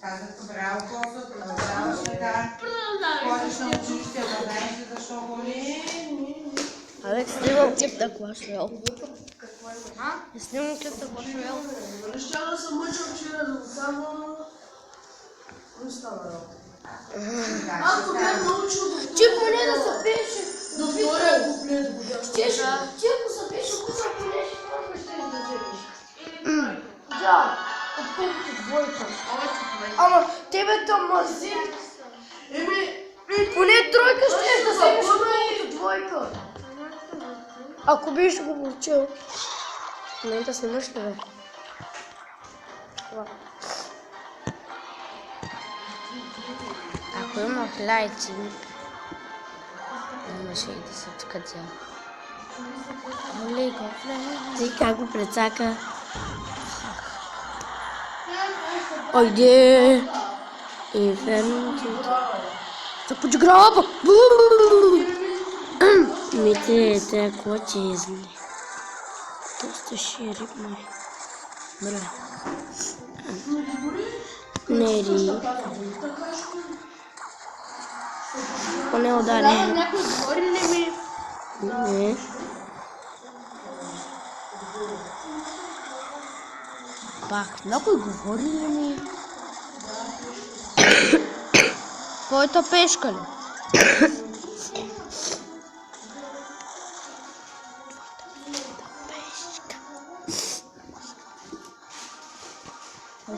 Казах, браво, Косо, продължаваш така. Ходиш на училище, да знаеш ли защо ходиш. Алекс, снимам клип на Clash Royale. Снимам клип на Clash Royale. Ще да се мъча вчера да остана. Не става работа. Аз бях научил до Ти поне да се пише. до втория куплет го бях. Ти ако се пише, куса поне ще да вземеш. Да, отколкото двойка. Ама тебе те мързи. Поне тройка ще да вземеш отколкото двойка. Ако биш го получил. В момента снимаш ли, бе? Ако имах лайцинг, имаше и да се откътя. Ти как го прецака? Ойде! И фермите. Се подиграва! Мите, те коти изли. Доста ширип май. Бра. Нери. Поне удари. Някой говори ли ми? Не. Пак, някой говори ли ми? Твоята пешка ли?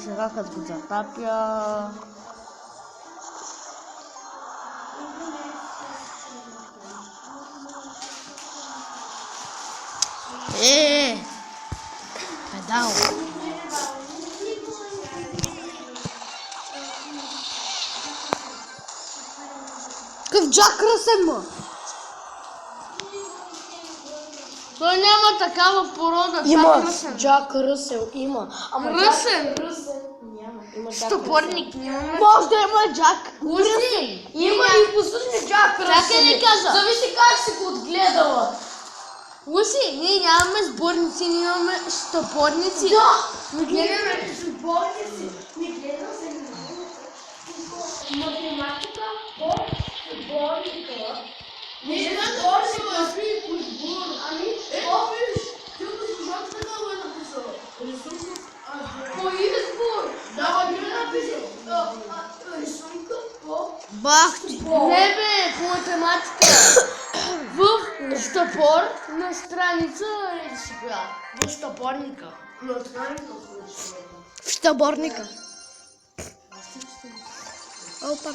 Сега като го затапя... Педал! Какъв Джак Ръсен, ма? Той няма такава порода. Има Джак Ръсел, има. Ама Ръсен? няма. Има Джак Стопорник нямаме. Може да има Джак Ръсен. Има и послушай Джак Ръсел. Чакай да кажа. Зависи как си го отгледала. Луси, ние нямаме сборници, ние имаме стопорници. Да! Не гледаме. Сборници. Не гледам се. Математика по сборника. Не знам да се възпри по сбор. Ами, Виж, ти го служат така го е написала. Рисунка. по избор. Да, ма не написал. Рисунка по Бах! Не бе, по математика. В стопор на страница е сега. В стопорника. В щаборника. Опа,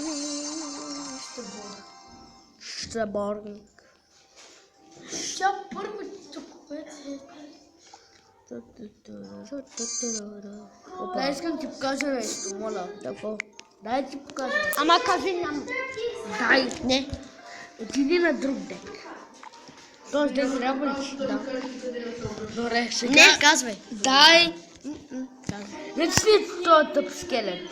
щаборник. Тя първо тук Да, искам ти покажа нещо, моля. Какво? Дай ти покажа. Ама кажи нам. Дай. Не. Отиди на друг дек. Този дек трябва ли? Да. Добре, сега... Не, казвай. Дай. Начни този тъп скелет.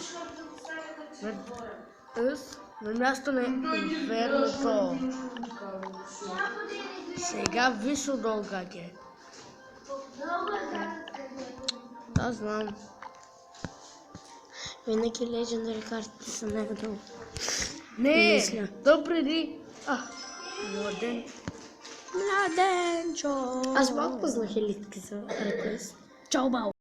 На място на инферното. Сега виж отдолу как е. Да, знам. Винаги легендари картите са най-долу. Не, то преди... Младен. Младенчо. Аз малко познах елитки за реквест. Чао, бао.